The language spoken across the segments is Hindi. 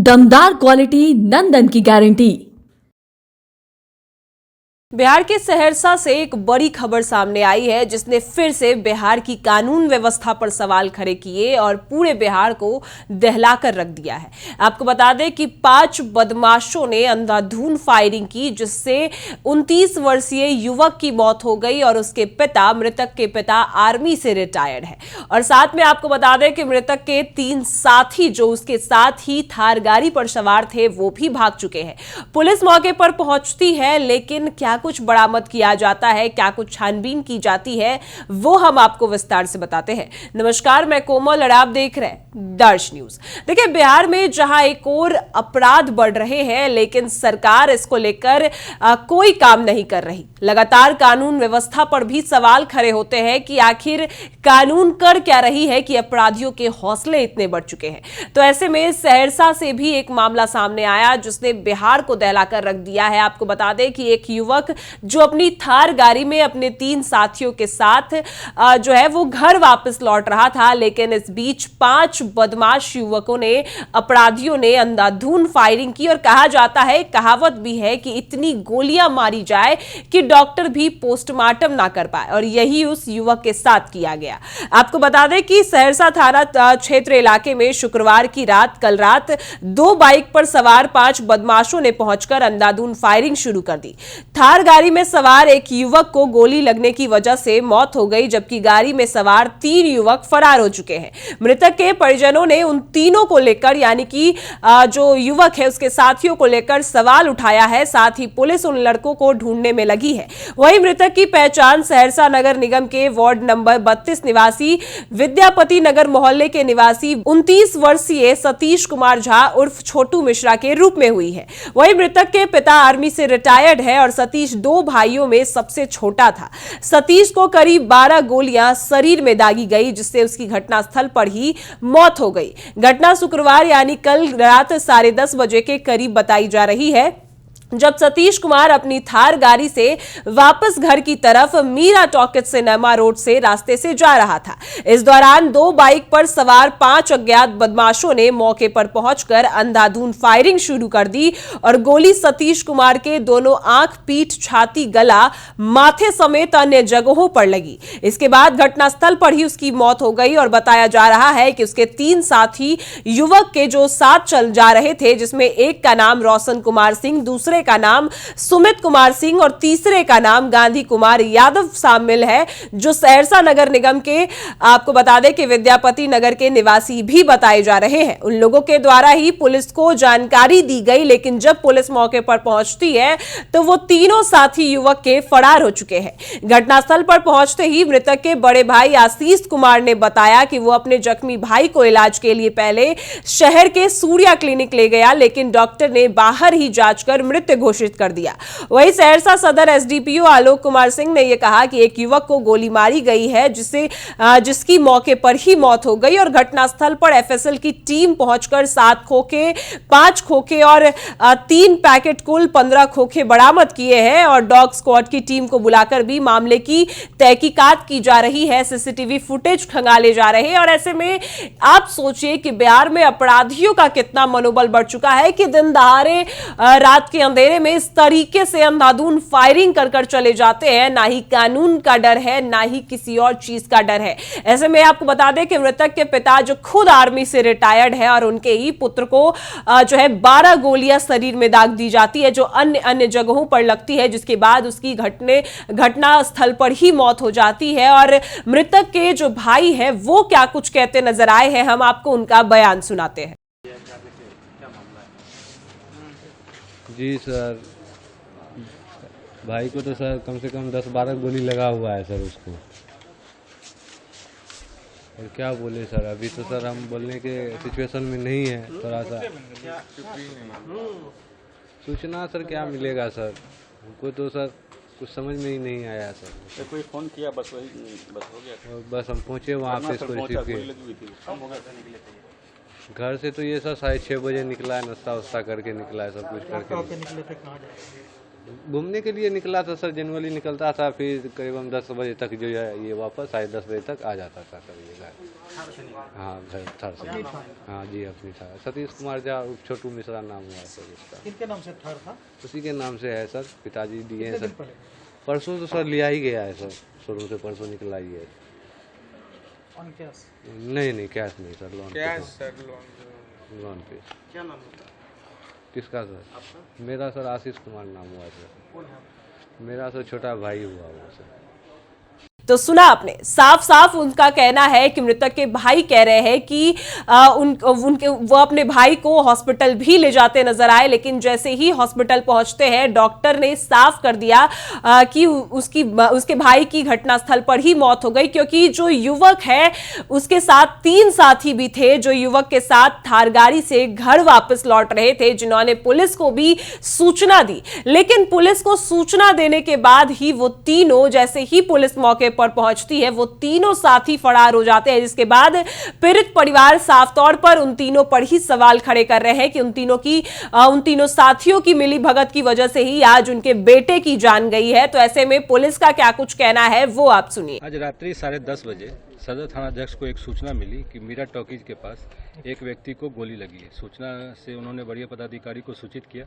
दमदार क्वालिटी नंदन की गारंटी। बिहार के सहरसा से एक बड़ी खबर सामने आई है जिसने फिर से बिहार की कानून व्यवस्था पर सवाल खड़े किए और पूरे बिहार को दहलाकर रख दिया है। आपको बता दें कि 5 बदमाशों ने अंधाधुंध फायरिंग की जिससे 29 वर्षीय युवक की मौत हो गई और उसके पिता, मृतक के पिता आर्मी से रिटायर्ड है। और साथ में आपको बता दें कि मृतक के 3 साथी जो उसके साथ ही थार गाड़ी पर सवार थे वो भी भाग चुके हैं। पुलिस मौके पर पहुंचती है लेकिन क्या कुछ बरामद किया जाता है, क्या कुछ छानबीन की जाती है, वो हम आपको विस्तार से बताते हैं। नमस्कार, मैं कोमल और आप देख रहे हैं दर्श न्यूज। देखिए, बिहार में जहां एक और अपराध बढ़ रहे हैं लेकिन सरकार इसको लेकर कोई काम नहीं कर रही। लगातार कानून व्यवस्था पर भी सवाल खड़े होते हैं कि आखिर कानून कर क्या रही है कि अपराधियों के हौसले इतने बढ़ चुके हैं। तो ऐसे में सहरसा से भी एक मामला सामने आया जिसने बिहार को दहलाकर रख दिया है। आपको बता दें कि एक युवक जो अपनी थार गाड़ी में अपने 3 साथियों के साथ जो है वो घर वापस लौट रहा था, लेकिन इस बीच 5 बदमाश युवकों ने, अपराधियों ने अंधाधुंध फायरिंग की और कहा जाता है, कहावत भी है कि इतनी गोलियां मारी जाए कि डॉक्टर भी पोस्टमार्टम ना कर पाए, और यही उस युवक के साथ किया गया। आपको बता दें कि सहरसा थाना क्षेत्र इलाके में शुक्रवार की रात, कल रात 2 बाइक पर सवार 5 बदमाशों ने पहुंचकर अंधाधुंध फायरिंग शुरू कर दी। थार गाड़ी में सवार एक युवक को गोली लगने की वजह से मौत हो गई, जबकि गाड़ी में सवार 3 युवक फरार हो चुके हैं। मृतक के परिजनों ने उन तीनों को लेकर, यानी कि जो युवक है उसके साथियों को लेकर सवाल उठाया है। साथ ही पुलिस उन लड़कों को ढूंढने में लगी है। वहीं मृतक की पहचान सहरसा नगर निगम के वार्ड नंबर 32 निवासी विद्यापति नगर मोहल्ले के निवासी 29 वर्षीय सतीश कुमार झा उर्फ छोटू मिश्रा के रूप में हुई है। वहीं मृतक के पिता आर्मी से रिटायर्ड है और सतीश 2 भाइयों में सबसे छोटा था। सतीश को करीब 12 गोलियां शरीर में दागी गई जिससे उसकी घटनास्थल पर ही मौत हो गई। घटना शुक्रवार यानी कल रात 10:30 बजे के करीब बताई जा रही है, जब सतीश कुमार अपनी थार गाड़ी से वापस घर की तरफ मीरा टॉकीज सिनेमा रोड से रास्ते से जा रहा था। इस दौरान 2 बाइक पर सवार 5 अज्ञात बदमाशों ने मौके पर पहुंचकर अंधाधुंध फायरिंग शुरू कर दी और गोली सतीश कुमार के दोनों आंख, पीठ, छाती, गला, माथे समेत अन्य जगहों पर लगी। इसके बाद घटनास्थल पर ही उसकी मौत हो गई और बताया जा रहा है कि उसके 3 साथी युवक के जो साथ चल जा रहे थे, जिसमें एक का नाम रोशन कुमार सिंह, दूसरे का नाम सुमित कुमार सिंह और तीसरे का नाम गांधी कुमार यादव शामिल है, जो सहरसा नगर निगम के, आपको बता दें कि विद्यापति नगर के निवासी भी बताए जा रहे हैं। उन लोगों के द्वारा ही पुलिस को जानकारी दी गई, लेकिन जब पुलिस मौके पर पहुंचती है तो वो तीनों साथी युवक के फरार हो चुके हैं। घटनास्थल पर पहुंचते ही मृतक के बड़े भाई आशीष कुमार ने बताया कि वो अपने जख्मी भाई को इलाज के लिए पहले शहर के सूर्या क्लिनिक ले गया, लेकिन डॉक्टर ने बाहर ही जांच कर मृत घोषित कर दिया। वहीं सहरसा सदर एसडीपीओ आलोक कुमार सिंह ने यह कहा कि एक युवक को गोली मारी गई है जिसकी मौके पर ही मौत हो गई और घटनास्थल पर एफएसएल की टीम पहुंचकर 7 खोखे, 5 खोखे और 3 पैकेट कुल 15 खोखे बरामद किए हैं और डॉग स्क्वाड की टीम को बुलाकर भी मामले की तहकीकात की जा रही है। सीसीटीवी फुटेज खंगाले जा रहे हैं और ऐसे में आप सोचिए कि बिहार में अपराधियों का कितना मनोबल बढ़ चुका है कि दिन दहाड़े, रात के अंधेरे में इस तरीके से अंधाधुंध फायरिंग कर चले जाते हैं। ना ही कानून का डर है, ना ही किसी और चीज का डर है। ऐसे में आपको बता दें कि मृतक के पिता जो खुद आर्मी से रिटायर्ड है और उनके ही पुत्र को जो है 12 गोलियां शरीर में दाग दी जाती है जो अन्य जगहों पर लगती है, जिसके बाद उसकी घटना स्थल पर ही मौत हो जाती है। और मृतक के जो भाई है वो क्या कुछ कहते नजर आए हैं, हम आपको उनका बयान सुनाते हैं। जी सर, भाई को तो सर कम से कम 10-12 गोली लगा हुआ है सर उसको। और क्या बोले सर, अभी तो सर हम बोलने के सिचुएशन में नहीं है। थोड़ा सा सूचना सर क्या मिलेगा सर, हमको तो सर कुछ समझ में ही नहीं आया सर। तो कोई फोन किया, बस हो गया। और बस हम पहुँचे वहाँ पे इसको रिसीव किए। घर से तो ये सर 6:30 बजे निकला है, नाश्ता वास्ता करके निकला है, सब कुछ करके निकले थे। कहाँ जाए? घूमने के लिए निकला था सर, जनरली निकलता था, फिर करीबन 10 बजे तक जो है ये वापस 10:30 बजे तक आ जाता था सर ये घर। हाँ घर थार से। हाँ जी अपनी था। सतीश कुमार झा छोटू मिश्रा नाम हुआ सर उसका। किनके नाम से थार था? उसी के नाम से है सर, पिताजी दिए हैं कितने सर। दिन पहले? परसों तो सर लिया ही गया है सर, शोरूम से परसों निकला ही है। On cash? नहीं कैश नहीं सर, लोन पे cash sir. Sir loan loan पे। क्या नाम होता है किसका सर? आपका? मेरा सर आशीष कुमार नाम हुआ सर। कौन है? मेरा सर छोटा भाई हुआ वो सर। तो सुना आपने, साफ साफ उनका कहना है कि मृतक के भाई कह रहे हैं कि वो अपने भाई को हॉस्पिटल भी ले जाते नजर आए, लेकिन जैसे ही हॉस्पिटल पहुंचते हैं डॉक्टर ने साफ कर दिया कि उसके भाई की घटनास्थल पर ही मौत हो गई, क्योंकि जो युवक है उसके साथ 3 साथी भी थे जो युवक के साथ थार गाड़ी से घर वापस लौट रहे थे, जिन्होंने पुलिस को भी सूचना दी। लेकिन पुलिस को सूचना देने के बाद ही वो तीनों, जैसे ही पुलिस मौके पर पहुंचती है, वो तीनों साथी फरार हो जाते हैं, जिसके बाद पीड़ित परिवार साफ तौर पर उन तीनों पर ही सवाल खड़े कर रहे हैं कि उन तीनों साथियों की मिली भगत की वजह से ही आज उनके बेटे की जान गई है। तो ऐसे में पुलिस का क्या कुछ कहना है वो आप सुनिए। आज रात्रि 10:30 बजे सदर थाना अध्यक्ष को एक सूचना मिली कि मीरा टॉकीज के पास एक व्यक्ति को गोली लगी है। सूचना से उन्होंने वरीय पदाधिकारी को सूचित किया,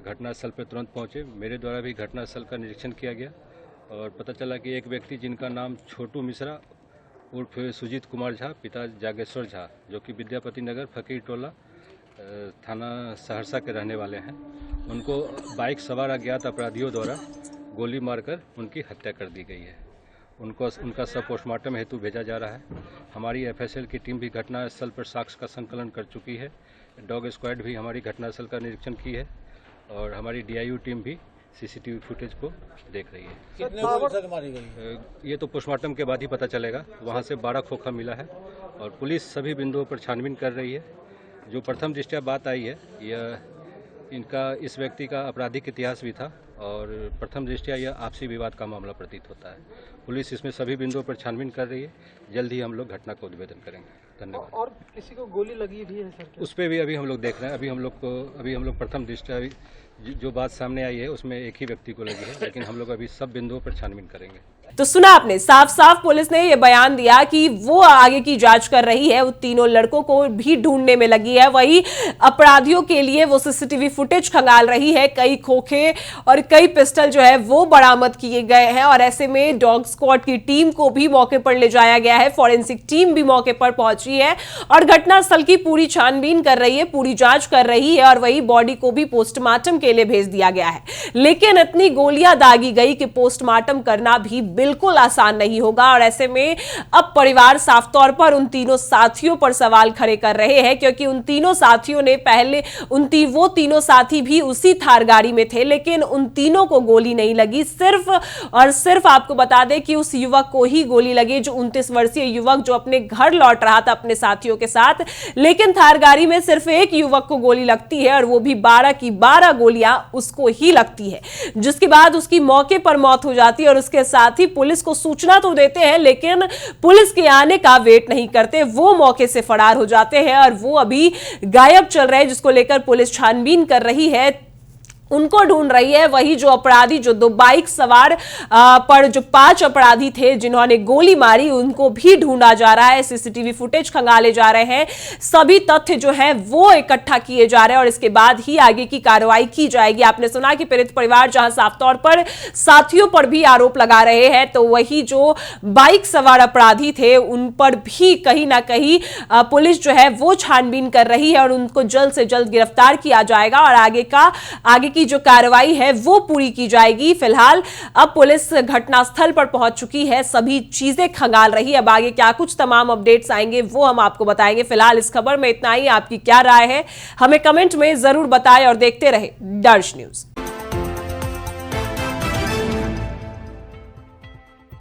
घटनास्थल पर तुरंत पहुंचे। मेरे द्वारा भी घटनास्थल का निरीक्षण किया गया और पता चला कि एक व्यक्ति जिनका नाम छोटू मिश्रा उर्फ सुजीत कुमार झा, पिता जागेश्वर झा, जो कि विद्यापति नगर फकीर टोला थाना सहरसा के रहने वाले हैं, उनको बाइक सवार अज्ञात अपराधियों द्वारा गोली मारकर उनकी हत्या कर दी गई है। उनका सब पोस्टमार्टम हेतु भेजा जा रहा है। हमारी एफएसएल की टीम भी घटनास्थल पर साक्ष्य का संकलन कर चुकी है। डॉग स्क्वाड भी हमारी घटनास्थल का निरीक्षण की है और हमारी डीआईयू टीम भी सीसीटीवी फुटेज को देख रही है। कितने गोली तक मारी गई? ये तो पोस्टमार्टम के बाद ही पता चलेगा। वहाँ से 12 खोखा मिला है और पुलिस सभी बिंदुओं पर छानबीन कर रही है। जो प्रथम दृष्टया बात आई है, यह इस व्यक्ति का आपराधिक इतिहास भी था और प्रथम दृष्टया यह आपसी विवाद का मामला प्रतीत होता है। पुलिस इसमें सभी बिंदुओं पर छानबीन कर रही है। जल्द ही हम लोग घटना को उद्भेदन करेंगे। धन्यवाद। और किसी को गोली लगी भी है सर? उस पर भी अभी हम लोग देख रहे हैं। अभी हम लोग प्रथम दृष्टया जो बात सामने आई है उसमें एक ही व्यक्ति को लगी है, लेकिन हम लोग अभी सब बिंदुओं पर छानबीन करेंगे। तो सुना आपने, साफ साफ पुलिस ने यह बयान दिया कि वो आगे की जांच कर रही है, उन तीनों लड़कों को भी ढूंढने में लगी है। वही अपराधियों के लिए वो सीसीटीवी फुटेज खंगाल रही है। कई खोखे और कई पिस्टल जो है वो बरामद किए गए हैं और ऐसे में डॉग स्क्वाड की टीम को भी मौके पर ले जाया गया है। फॉरेंसिक टीम भी मौके पर पहुंची है और घटनास्थल की पूरी छानबीन कर रही है, पूरी जांच कर रही है और वही बॉडी को भी पोस्टमार्टम के लिए भेज दिया गया है। लेकिन इतनी गोलियां दागी गई कि पोस्टमार्टम करना भी बिल्कुल आसान नहीं होगा और ऐसे में अब परिवार साफ तौर पर उन तीनों साथियों पर सवाल खड़े कर रहे हैं, क्योंकि उन तीनों साथियों ने पहले वो तीनों साथी भी उसी थार गाड़ी में थे, लेकिन उन तीनों को गोली नहीं लगी। सिर्फ और सिर्फ आपको बता दें कि उस युवक को ही गोली लगी, जो 29 वर्षीय युवक जो अपने घर लौट रहा था अपने साथियों के साथ। लेकिन थार गाड़ी में सिर्फ एक युवक को गोली लगती है और वो भी 12 की 12 गोलियां उसको ही लगती है, जिसके बाद उसकी मौके पर मौत हो जाती है और उसके साथ ही पुलिस को सूचना तो देते हैं, लेकिन पुलिस के आने का वेट नहीं करते। वो मौके से फरार हो जाते हैं और वो अभी गायब चल रहे हैं, जिसको लेकर पुलिस छानबीन कर रही है, उनको ढूंढ रही है। वही जो अपराधी, जो 2 बाइक सवार पर जो 5 अपराधी थे जिन्होंने गोली मारी, उनको भी ढूंढा जा रहा है। सीसीटीवी फुटेज खंगाले जा रहे हैं, सभी तथ्य जो है वो इकट्ठा किए जा रहे हैं और इसके बाद ही आगे की कार्रवाई की जाएगी। आपने सुना कि पीड़ित परिवार जहां साफ तौर पर साथियों पर भी आरोप लगा रहे हैं, तो वही जो बाइक सवार अपराधी थे उन पर भी कहीं ना कहीं पुलिस जो है वो छानबीन कर रही है और उनको जल्द से जल्द गिरफ्तार किया जाएगा और आगे की जो कार्रवाई है वो पूरी की जाएगी। फिलहाल अब पुलिस घटनास्थल पर पहुंच चुकी है, सभी चीजें खंगाल रही है। अब आगे क्या कुछ तमाम अपडेट्स आएंगे वो हम आपको बताएंगे। फिलहाल इस खबर में इतना ही। आपकी क्या राय है हमें कमेंट में जरूर बताएं और देखते रहे दर्श न्यूज।